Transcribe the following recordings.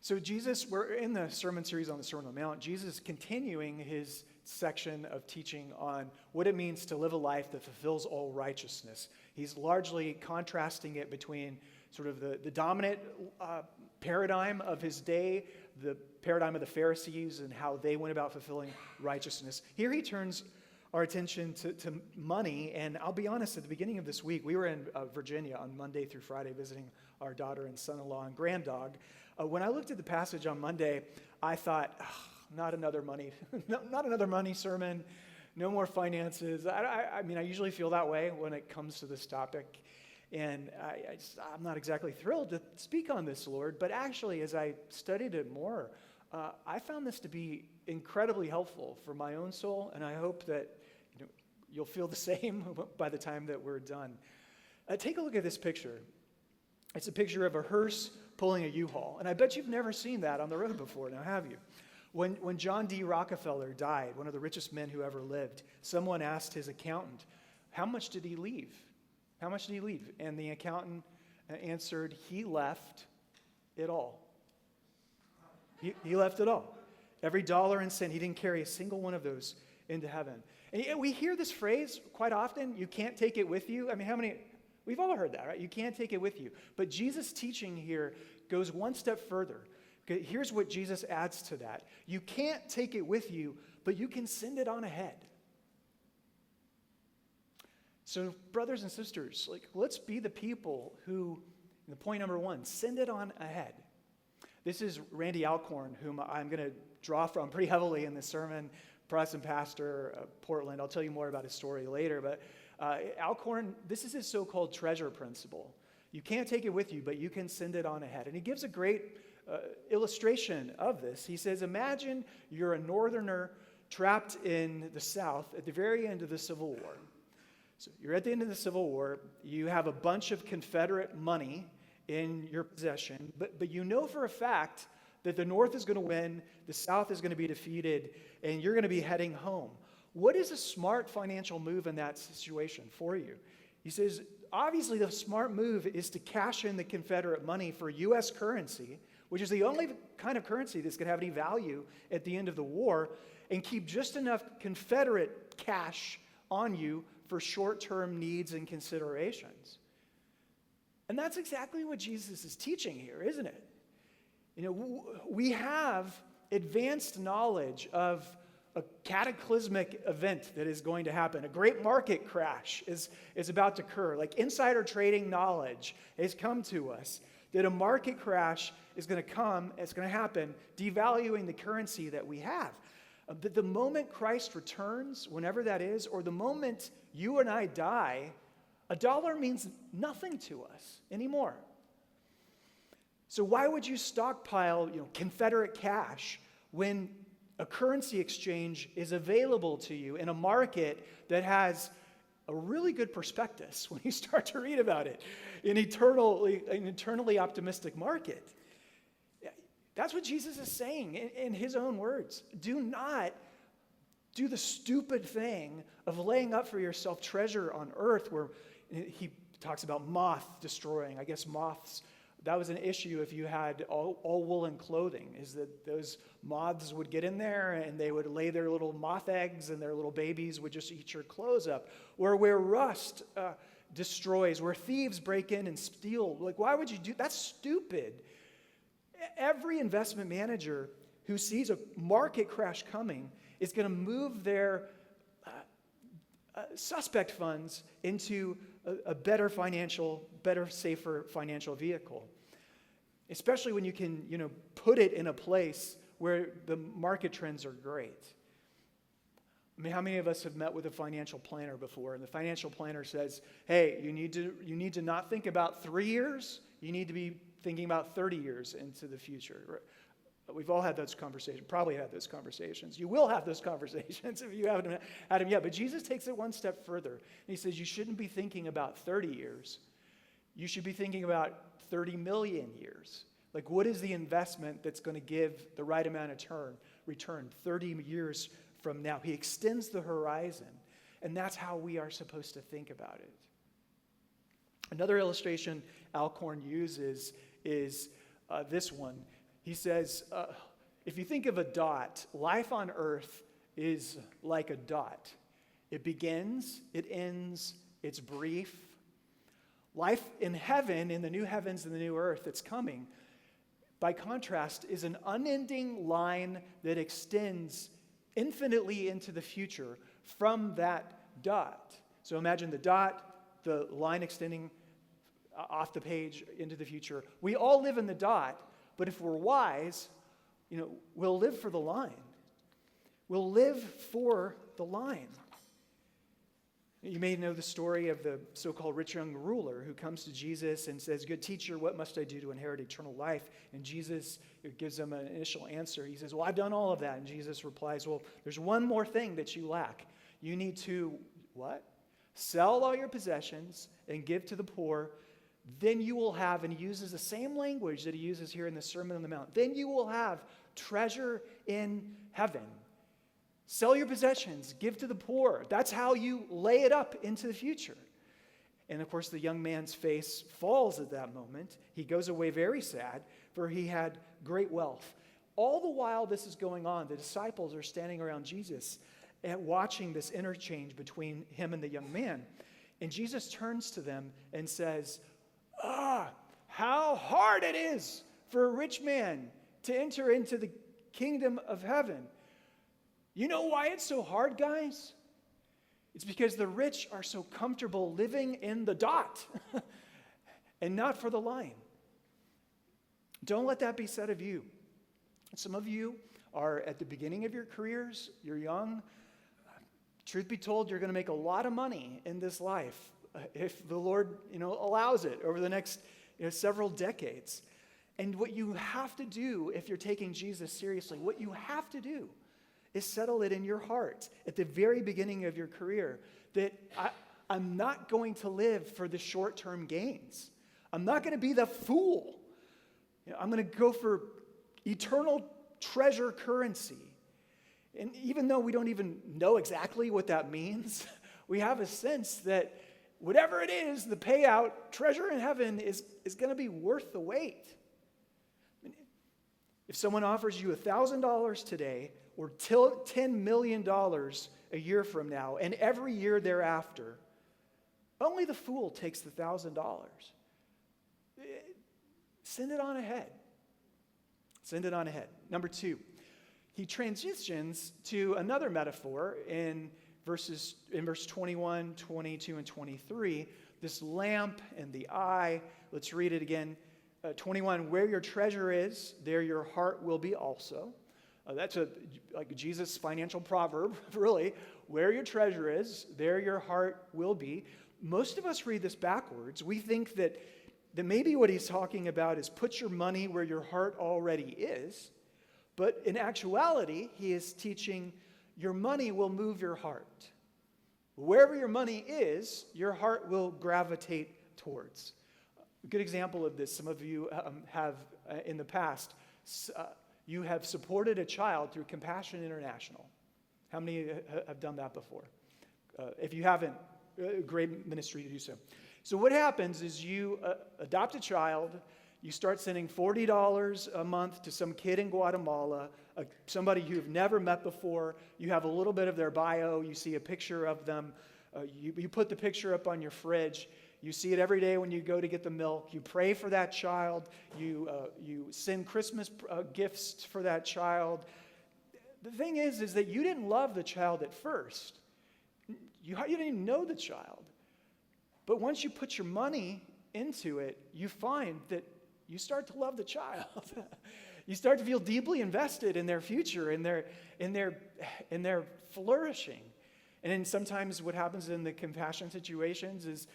So we're in the sermon series on the Sermon on the Mount. Jesus is continuing his section of teaching on what it means to live a life that fulfills all righteousness. He's largely contrasting it between sort of the dominant paradigm of his day, the paradigm of the Pharisees and how they went about fulfilling righteousness. Here he turns our attention to money, and I'll be honest, at the beginning of this week, we were in Virginia on Monday through Friday visiting our daughter and son-in-law and granddog. When I looked at the passage on Monday, I thought, not another money sermon, no more finances. I mean, I usually feel that way when it comes to this topic, and I'm not exactly thrilled to speak on this, Lord, but actually, as I studied it more, I found this to be incredibly helpful for my own soul, and I hope that you'll feel the same by the time that we're done. Take a look at this picture. It's a picture of a hearse pulling a U-Haul, and I bet you've never seen that on the road before, now have you? When John D. Rockefeller died, one of the richest men who ever lived, someone asked his accountant, how much did he leave? How much did he leave? And the accountant answered, he left it all. He left it all. Every dollar and cent. He didn't carry a single one of those into heaven. And we hear this phrase quite often, you can't take it with you. I mean, we've all heard that, right? You can't take it with you. But Jesus' teaching here goes one step further. Okay, here's what Jesus adds to that. You can't take it with you, but you can send it on ahead. So, brothers and sisters, let's be the people who, point number one, send it on ahead. This is Randy Alcorn, whom I'm going to draw from pretty heavily in this sermon, Protestant pastor, Portland. I'll tell you more about his story later, but Alcorn, this is his so-called treasure principle. You can't take it with you, but you can send it on ahead. And he gives a great illustration of this. He says, imagine you're a northerner trapped in the South at the very end of the Civil War. So you're at the end of the Civil War. You have a bunch of Confederate money in your possession, but you know for a fact that the North is going to win, the South is going to be defeated, and you're going to be heading home. What is a smart financial move in that situation for you? He says, obviously the smart move is to cash in the Confederate money for U.S. currency, which is the only kind of currency that's going to have any value at the end of the war, and keep just enough Confederate cash on you for short-term needs and considerations. And that's exactly what Jesus is teaching here, isn't it? We have advanced knowledge of a cataclysmic event that is going to happen. A great market crash is about to occur. Like insider trading knowledge has come to us that a market crash is going to come, it's going to happen, devaluing the currency that we have. But the moment Christ returns, whenever that is, or the moment you and I die, a dollar means nothing to us anymore. So why would you stockpile, Confederate cash when a currency exchange is available to you in a market that has a really good prospectus when you start to read about it, an eternally optimistic market? That's what Jesus is saying in his own words. Do not do the stupid thing of laying up for yourself treasure on earth, where he talks about moth destroying. I guess moths, that was an issue if you had all woolen clothing, is that those moths would get in there and they would lay their little moth eggs and their little babies would just eat your clothes up. Or where rust destroys, where thieves break in and steal. Why would you do that? That's stupid. Every investment manager who sees a market crash coming is going to move their suspect funds into a better, safer financial vehicle. Especially when you can, put it in a place where the market trends are great. I mean, how many of us have met with a financial planner before, and the financial planner says, hey, you need to not think about 3 years, you need to be thinking about 30 years into the future. We've all had those conversations, probably had those conversations. You will have those conversations if you haven't had them yet. But Jesus takes it one step further. And he says you shouldn't be thinking about 30 years. You should be thinking about 30 million years. What is the investment that's going to give the right amount of return 30 years from now? He extends the horizon. And that's how we are supposed to think about it. Another illustration Alcorn uses is this one. He says, if you think of a dot, life on earth is like a dot. It begins, it ends, it's brief. Life in heaven, in the new heavens and the new earth that's coming, by contrast, is an unending line that extends infinitely into the future from that dot. So imagine the dot, the line extending off the page into the future. We all live in the dot, but if we're wise, we'll live for the line. We'll live for the line. You may know the story of the so-called rich young ruler who comes to Jesus and says, "Good teacher, what must I do to inherit eternal life?" And Jesus gives him an initial answer. He says, "Well, I've done all of that." And Jesus replies, "Well, there's one more thing that you lack. You need to," what? "Sell all your possessions and give to the poor. Then you will have," and he uses the same language that he uses here in the Sermon on the Mount, "then you will have treasure in heaven." Sell your possessions, give to the poor. That's how you lay it up into the future. And of course, the young man's face falls at that moment. He goes away very sad, for he had great wealth. All the while this is going on, the disciples are standing around Jesus and watching this interchange between him and the young man. And Jesus turns to them and says, how hard it is for a rich man to enter into the kingdom of heaven. You know why it's so hard, guys? It's because the rich are so comfortable living in the dot and not for the line. Don't let that be said of you. Some of you are at the beginning of your careers, you're young. Truth be told, you're going to make a lot of money in this life if the Lord, allows it over the next several decades. And what you have to do if you're taking Jesus seriously, what you have to do is settle it in your heart at the very beginning of your career that I'm not going to live for the short-term gains. I'm not going to be the fool. I'm going to go for eternal treasure currency. And even though we don't even know exactly what that means, we have a sense that whatever it is, the payout, treasure in heaven, is going to be worth the wait. If someone offers you $1,000 today or $10 million a year from now and every year thereafter, only the fool takes the $1,000. Send it on ahead. Send it on ahead. Number 2, he transitions to another metaphor in verse 21, 22, and 23, this lamp and the eye. Let's read it again. 21, where your treasure is, there your heart will be also. That's like Jesus' financial proverb, really. Where your treasure is, there your heart will be. Most of us read this backwards. We think that maybe what he's talking about is put your money where your heart already is. But in actuality, he is teaching your money will move your heart. Wherever your money is, your heart will gravitate towards. A good example of this, some of you have in the past, you have supported a child through Compassion International. How many have done that before? If you haven't, great ministry to do so. So what happens is you adopt a child, you start sending $40 a month to some kid in Guatemala, somebody you've never met before. You have a little bit of their bio. You see a picture of them. You put the picture up on your fridge. You see it every day when you go to get the milk. You pray for that child. You send Christmas gifts for that child. The thing is that you didn't love the child at first. You didn't even know the child. But once you put your money into it, you find that you start to love the child. You start to feel deeply invested in their future, in their flourishing. And then sometimes what happens in the compassion situations is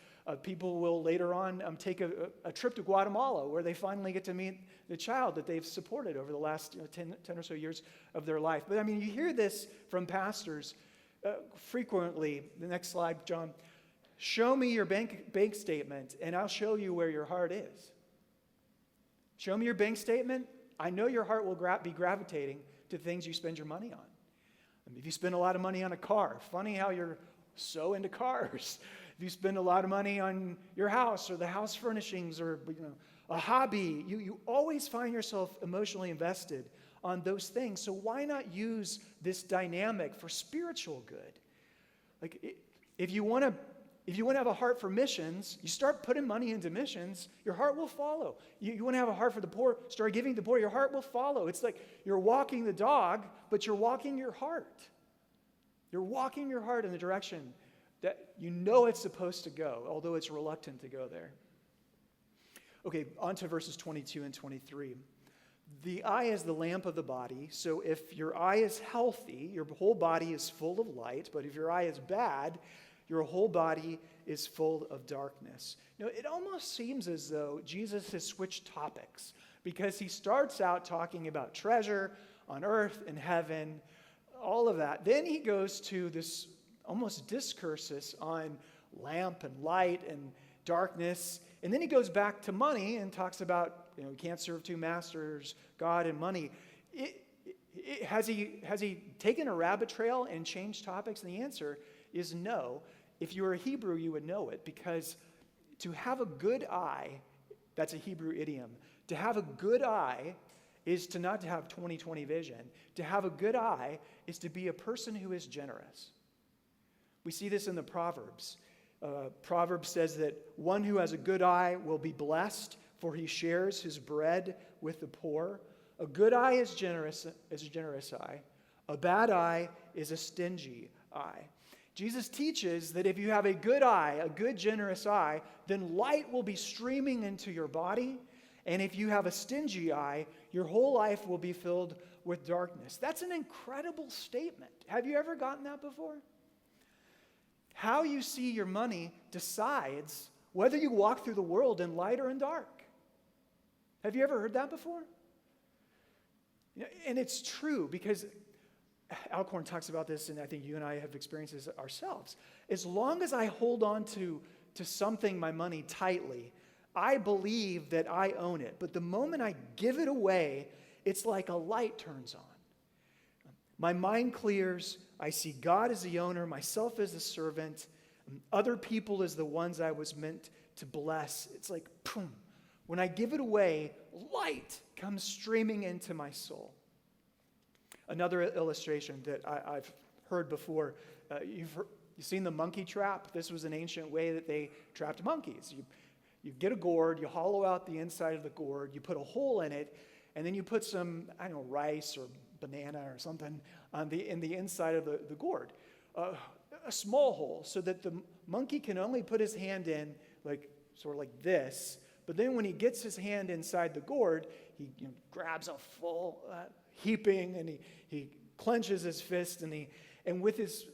people will later on take a trip to Guatemala where they finally get to meet the child that they've supported over the last 10 or so years of their life. But you hear this from pastors frequently. The next slide, John. Show me your bank statement and I'll show you where your heart is. Show me your bank statement. I know your heart will be gravitating to things you spend your money on. If you spend a lot of money on a car, funny how you're so into cars. If you spend a lot of money on your house or the house furnishings or a hobby. You always find yourself emotionally invested on those things. So why not use this dynamic for spiritual good? Like, if you want to have a heart for missions, you start putting money into missions, your heart will follow. You want to have a heart for the poor, start giving to the poor, your heart will follow. It's like you're walking the dog, but you're walking your heart. You're walking your heart in the direction that you know it's supposed to go, although it's reluctant to go there. Okay, on to verses 22 and 23. The eye is the lamp of the body, so if your eye is healthy, your whole body is full of light, but if your eye is bad, your whole body is full of darkness. Now, it almost seems as though Jesus has switched topics, because he starts out talking about treasure on earth and heaven, all of that. Then he goes to this almost discourses on lamp and light and darkness, and then he goes back to money and talks about, you can't serve two masters, God and money. Has he taken a rabbit trail and changed topics? And the answer is no. If you were a Hebrew, you would know it, because to have a good eye, that's a Hebrew idiom. To have a good eye is to not to have 20/20 vision. To have a good eye is to be a person who is generous. We see this in the Proverbs. Proverbs says that one who has a good eye will be blessed, for he shares his bread with the poor. A good eye is a generous eye. A bad eye is a stingy eye. Jesus teaches that if you have a good eye, a good generous eye, then light will be streaming into your body. And if you have a stingy eye, your whole life will be filled with darkness. That's an incredible statement. Have you ever gotten that before? How you see your money decides whether you walk through the world in light or in dark. Have you ever heard that before? And it's true, because Alcorn talks about this, and I think you and I have experienced this ourselves. As long as I hold on to something, my money, tightly, I believe that I own it. But the moment I give it away, it's like a light turns on. My mind clears. I see God as the owner, myself as the servant, other people as the ones I was meant to bless. It's like, boom. When I give it away, light comes streaming into my soul. Another illustration that I've heard before, you've seen the monkey trap? This was an ancient way that they trapped monkeys. You get a gourd, you hollow out the inside of the gourd, you put a hole in it, and then you put some, rice or banana or something in the inside of the gourd. A small hole, so that the monkey can only put his hand in, sort of like this. But then when he gets his hand inside the gourd, he grabs a full heaping, and he clenches his fist, and with his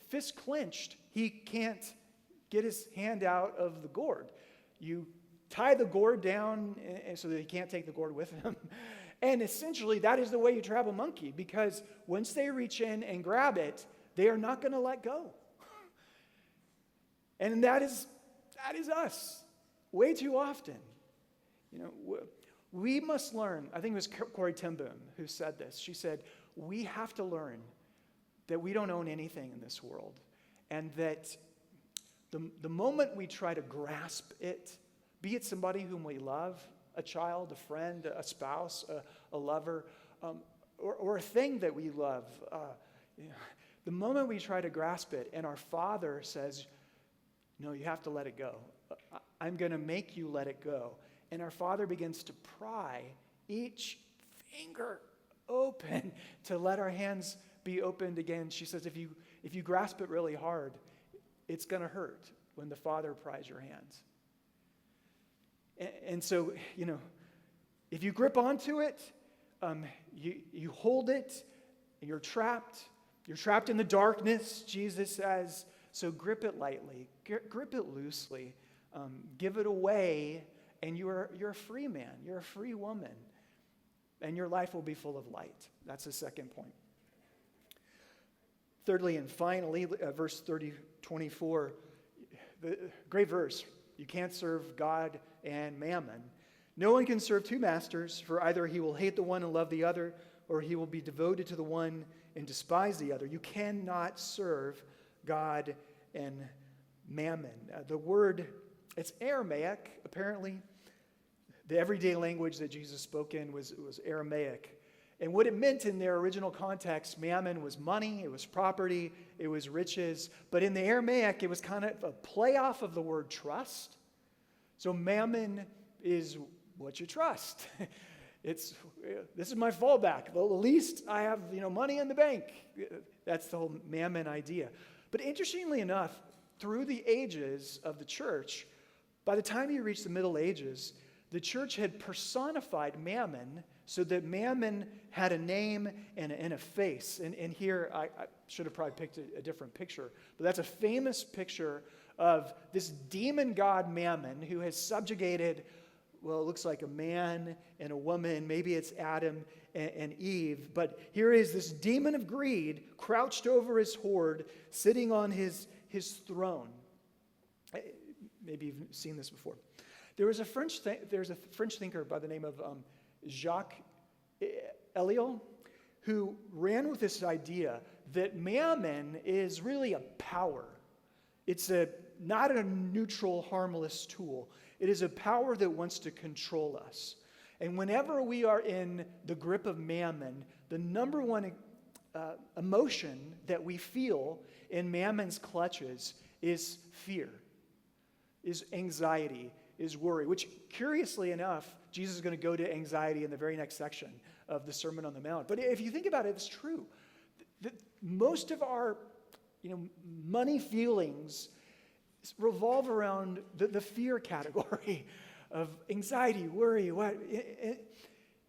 fist clenched, he can't get his hand out of the gourd. You tie the gourd down so that he can't take the gourd with him. And essentially, that is the way you trap a monkey, because once they reach in and grab it, they are not going to let go. And that is us way too often. We must learn. I think it was Corrie ten Boom who said this. She said, we have to learn that we don't own anything in this world, and that the moment we try to grasp it, be it somebody whom we love, a child, a friend, a spouse, a lover, or a thing that we love, the moment we try to grasp it and our Father says, no, you have to let it go. I'm going to make you let it go. And our Father begins to pry each finger open to let our hands be opened again. She says, if you grasp it really hard, it's going to hurt when the Father pries your hands. And so, if you grip onto it, you hold it, you're trapped. You're trapped in the darkness, Jesus says. So grip it lightly, grip it loosely, give it away, and you're a free man, you're a free woman, and your life will be full of light. That's the second point. Thirdly and finally, verse 24, the great verse. You can't serve God and mammon. No one can serve two masters, for either he will hate the one and love the other, or he will be devoted to the one and despise the other. You cannot serve God and mammon. The word, it's Aramaic, apparently. The everyday language that Jesus spoke in was Aramaic. And what it meant in their original context, mammon was money, it was property, it was riches. But in the Aramaic, it was kind of a play off of the word trust. So mammon is what you trust. This is my fallback. The least I have, money in the bank. That's the whole mammon idea. But interestingly enough, through the ages of the church, by the time you reach the Middle Ages, the church had personified mammon so that mammon had a name and a face. And here, I should have probably picked a different picture, but that's a famous picture of this demon god Mammon who has subjugated, well, it looks like a man and a woman. Maybe it's Adam and Eve. But here is this demon of greed crouched over his hoard, sitting on his throne. Maybe you've seen this before. There's a French thinker by the name of Jacques Ellul who ran with this idea that mammon is really a power. It's not a neutral, harmless tool. It is a power that wants to control us. And whenever we are in the grip of mammon, the number one emotion that we feel in mammon's clutches is fear, is anxiety, is worry, which curiously enough, Jesus is going to go to anxiety in the very next section of the Sermon on the Mount. But if you think about it, it's true. Most of our money feelings revolve around the fear category of anxiety, worry, what.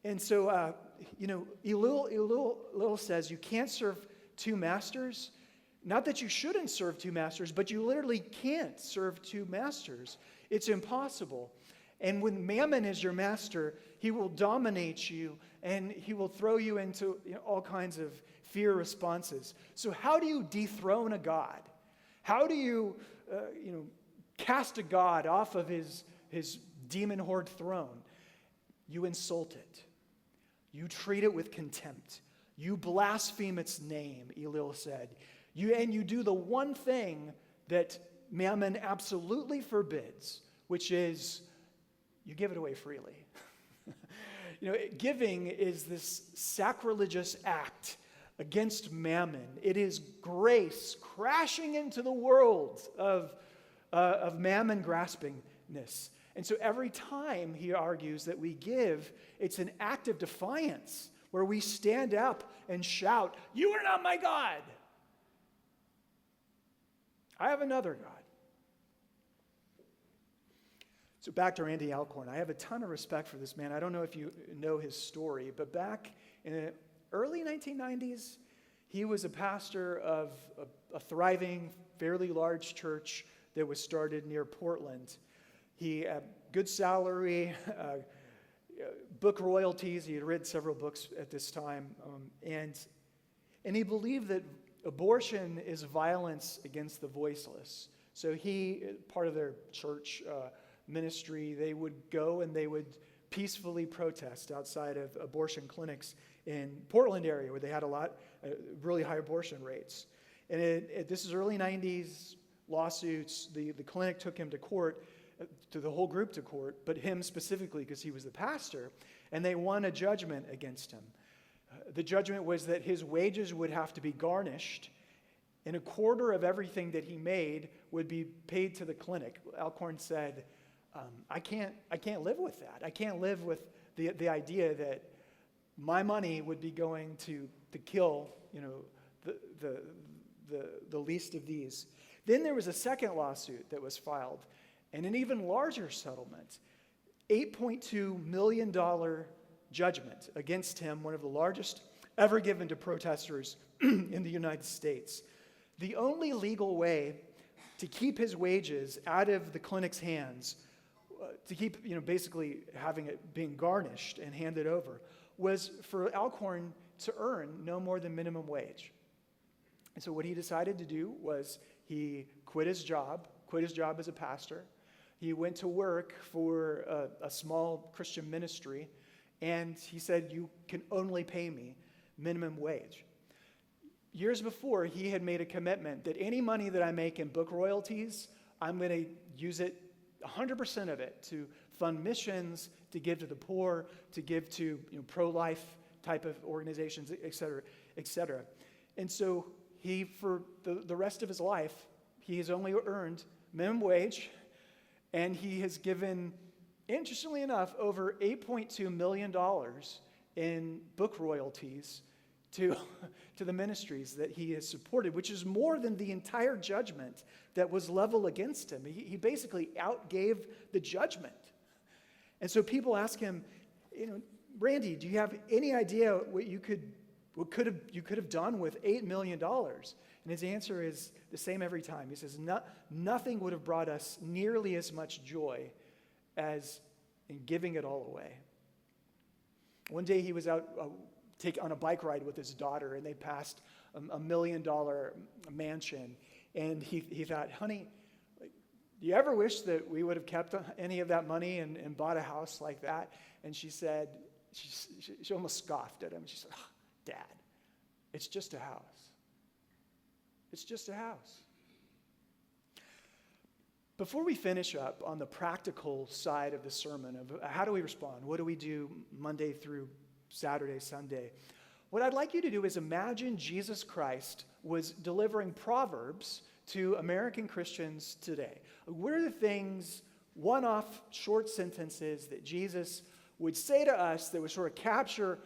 And so, Ellul says you can't serve two masters. Not that you shouldn't serve two masters, but you literally can't serve two masters. It's impossible. And when mammon is your master, he will dominate you and he will throw you into all kinds of fear responses. So how do you dethrone a god? How do you, cast a god off of his demon horde throne? You insult it. You treat it with contempt. You blaspheme its name, Ellul said. You do the one thing that mammon absolutely forbids, which is you give it away freely. Giving is this sacrilegious act against mammon. It is grace crashing into the world of mammon graspingness. And so every time, he argues, that we give, it's an act of defiance where we stand up and shout, "You are not my God. I have another God." So back to Randy Alcorn. I have a ton of respect for this man. I don't know if you know his story, but back in the early 1990s, he was a pastor of a thriving, fairly large church that was started near Portland. He had good salary, book royalties. He had read several books at this time, and he believed that abortion is violence against the voiceless. So part of their church ministry, they would go and they would peacefully protest outside of abortion clinics in Portland area where they had really high abortion rates. And this is early 90s lawsuits. The clinic took him to court, to the whole group to court, but him specifically because he was the pastor, and they won a judgment against him. The judgment was that his wages would have to be garnished, and a quarter of everything that he made would be paid to the clinic. Alcorn said, I can't live with that. I can't live with the idea that my money would be going to kill, the least of these. Then there was a second lawsuit that was filed, and an even larger settlement, $8.2 million judgment against him, one of the largest ever given to protesters in the United States. The only legal way to keep his wages out of the clinic's hands, to keep, basically having it being garnished and handed over, was for Alcorn to earn no more than minimum wage. And so what he decided to do was he quit his job as a pastor. He went to work for a small Christian ministry, and he said, "You can only pay me minimum wage." Years before, he had made a commitment that any money that I make in book royalties, I'm going to use it, 100% of it, to fund missions, to give to the poor, to give to pro-life type of organizations, et cetera, et cetera. And so he, for the rest of his life, he has only earned minimum wage, and he has given, interestingly enough, over $8.2 million in book royalties to the ministries that he has supported, which is more than the entire judgment that was leveled against him. He basically outgave the judgment. And so people ask him, Randy, do you have any idea what you could have done with $8 million? And his answer is the same every time. He says, nothing would have brought us nearly as much joy as in giving it all away. One day he was out on a bike ride with his daughter, and they passed a $1 million mansion. And he thought, honey, do you ever wish that we would have kept any of that money and bought a house like that? And she said, she almost scoffed at him. She said, oh, Dad, it's just a house. It's just a house. Before we finish up on the practical side of the sermon of how do we respond, what do we do Monday through Saturday, Sunday, what I'd like you to do is imagine Jesus Christ was delivering Proverbs to American Christians today. What are the things, one-off short sentences that Jesus would say to us that would sort of capture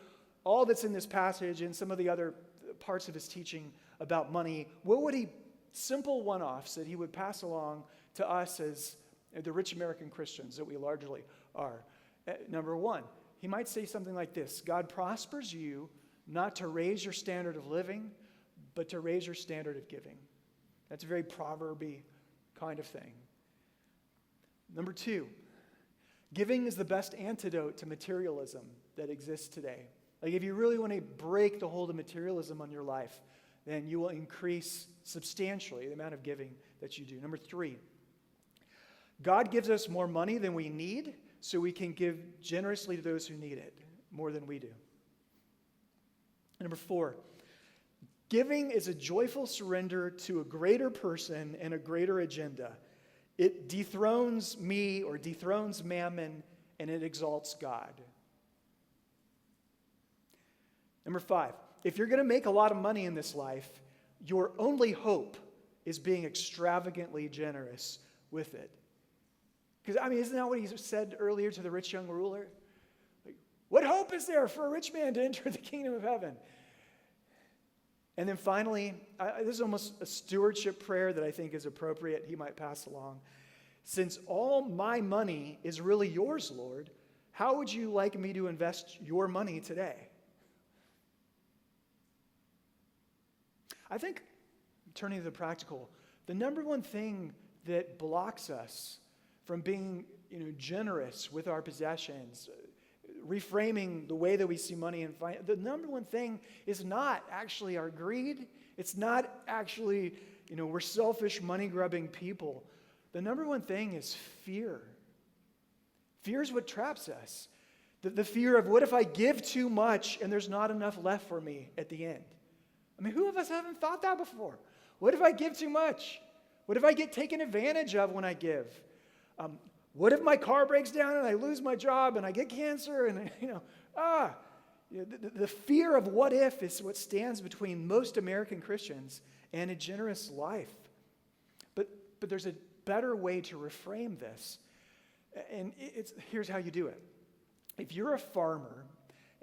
all that's in this passage and some of the other parts of his teaching about money? What would he, simple one-offs that he would pass along to us as the rich American Christians that we largely are? Number one, he might say something like this: God prospers you not to raise your standard of living, but to raise your standard of giving. That's a very proverby kind of thing. Number two, giving is the best antidote to materialism that exists today. Like, if you really want to break the hold of materialism on your life, then you will increase substantially the amount of giving that you do. Number three, God gives us more money than we need, so we can give generously to those who need it more than we do. Number four, giving is a joyful surrender to a greater person and a greater agenda. It dethrones me or dethrones mammon, and it exalts God. Number five, if you're going to make a lot of money in this life, your only hope is being extravagantly generous with it. Because, isn't that what he said earlier to the rich young ruler? Like, what hope is there for a rich man to enter the kingdom of heaven? And then finally, this is almost a stewardship prayer that I think is appropriate. He might pass along. Since all my money is really yours, Lord, how would you like me to invest your money today? I think, turning to the practical, the number one thing that blocks us from being generous with our possessions, reframing the way that we see money and finance, the number one thing is not actually our greed. It's not actually, we're selfish, money-grubbing people. The number one thing is fear. Fear is what traps us. The fear of, what if I give too much and there's not enough left for me at the end? Who of us haven't thought that before? What if I give too much? What if I get taken advantage of when I give? What if my car breaks down and I lose my job and I get cancer? And the fear of what if is what stands between most American Christians and a generous life. But there's a better way to reframe this, and here's how you do it. If you're a farmer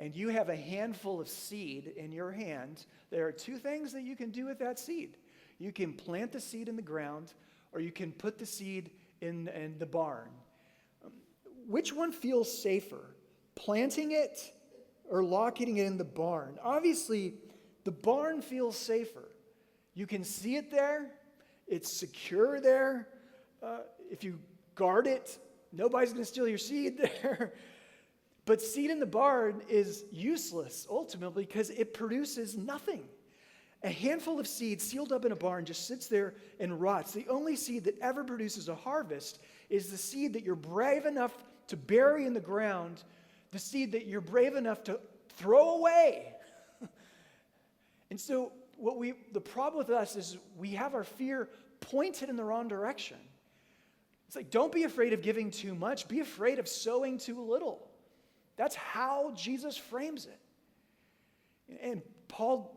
and you have a handful of seed in your hand, there are two things that you can do with that seed. You can plant the seed in the ground, or you can put the seed in the barn. Which one feels safer, planting it or locking it in the barn? Obviously, the barn feels safer. You can see it there. It's secure there. If you guard it, nobody's going to steal your seed there. But seed in the barn is useless, ultimately, because it produces nothing. A handful of seed sealed up in a barn just sits there and rots. The only seed that ever produces a harvest is the seed that you're brave enough to bury in the ground, the seed that you're brave enough to throw away. And so the problem with us is we have our fear pointed in the wrong direction. It's like, don't be afraid of giving too much. Be afraid of sowing too little. That's how Jesus frames it. And Paul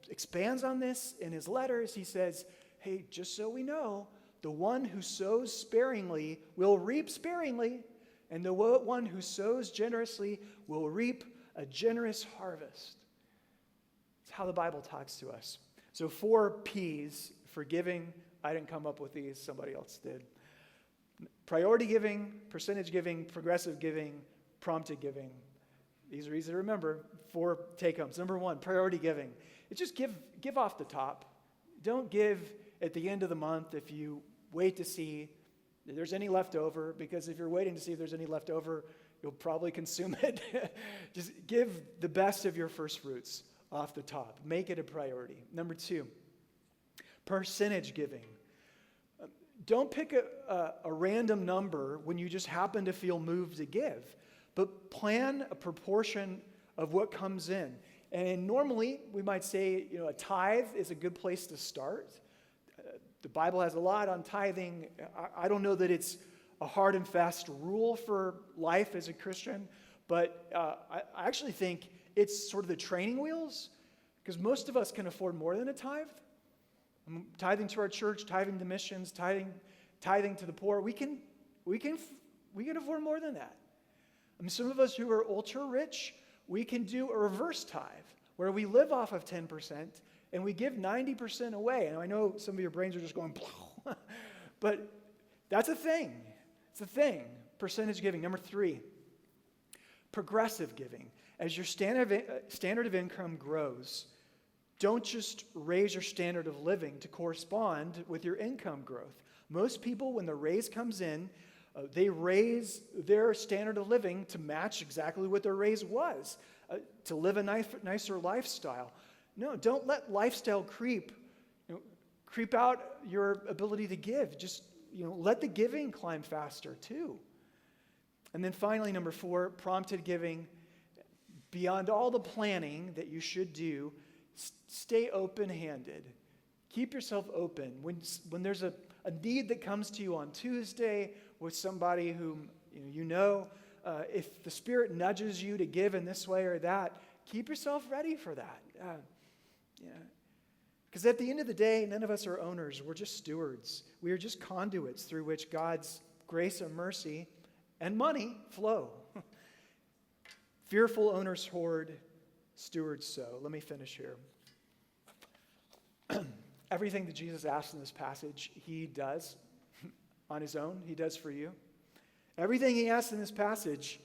expands on this in his letters. He says, hey, just so we know, the one who sows sparingly will reap sparingly, and the one who sows generously will reap a generous harvest. It's how the Bible talks to us. So 4 P's for giving. I didn't come up with these. Somebody else did. Priority giving, percentage giving, progressive giving, prompted giving. These are easy to remember. 4 take-homes. Number 1, priority giving. It's just give off the top. Don't give at the end of the month if you wait to see if there's any left over, because if you're waiting to see if there's any left over, you'll probably consume it. Just give the best of your first fruits off the top. Make it a priority. Number 2, percentage giving. Don't pick a random number when you just happen to feel moved to give, but plan a proportion of what comes in. And normally, we might say, a tithe is a good place to start. The Bible has a lot on tithing. I don't know that it's a hard and fast rule for life as a Christian, but I actually think it's sort of the training wheels, because most of us can afford more than a tithe. Tithing to our church, tithing to missions, tithing to the poor. We can afford more than that. Some of us who are ultra rich, we can do a reverse tithe, where we live off of 10% and we give 90% away. And I know some of your brains are just going, but that's a thing. It's a thing. Percentage giving. Number 3, progressive giving. As your standard of income grows, don't just raise your standard of living to correspond with your income growth. Most people, when the raise comes in, they raise their standard of living to match exactly what their raise was, to live a nicer lifestyle. No, don't let lifestyle creep out your ability to give. Just let the giving climb faster too. And then finally, number 4, prompted giving. Beyond all the planning that you should do, stay open-handed. Keep yourself open. When there's a need that comes to you on Tuesday with somebody whom if the Spirit nudges you to give in this way or that, keep yourself ready for that. Because at the end of the day, none of us are owners. We're just stewards. We are just conduits through which God's grace and mercy and money flow. Fearful owners hoard, stewards sow. Let me finish here. Everything that Jesus asked in this passage, he does on his own. He does for you. Everything he asks in this passage,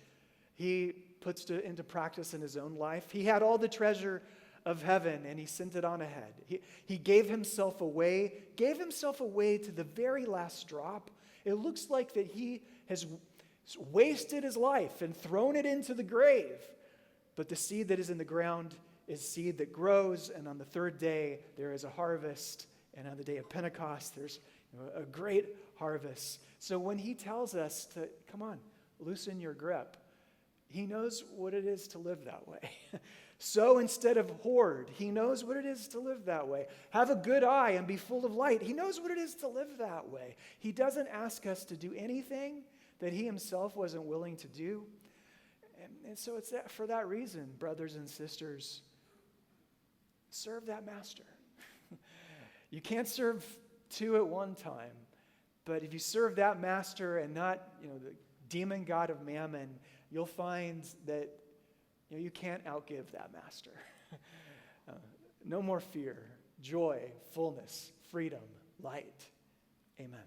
he puts into practice in his own life. He had all the treasure of heaven, and he sent it on ahead. He gave himself away to the very last drop. It looks like that he has wasted his life and thrown it into the grave. But the seed that is in the ground is seed that grows, and on the 3rd day there is a harvest, and on the day of Pentecost there's a great harvest. So when he tells us to, come on, loosen your grip, he knows what it is to live that way. Sow instead of hoard. He knows what it is to live that way. Have a good eye and be full of light. He knows what it is to live that way. He doesn't ask us to do anything that he himself wasn't willing to do. And so it's for that reason, brothers and sisters, serve that master. You can't serve 2 at one time, but if you serve that master and not, the demon god of mammon, you'll find that you can't outgive that master. No more fear, joy, fullness, freedom, light. Amen.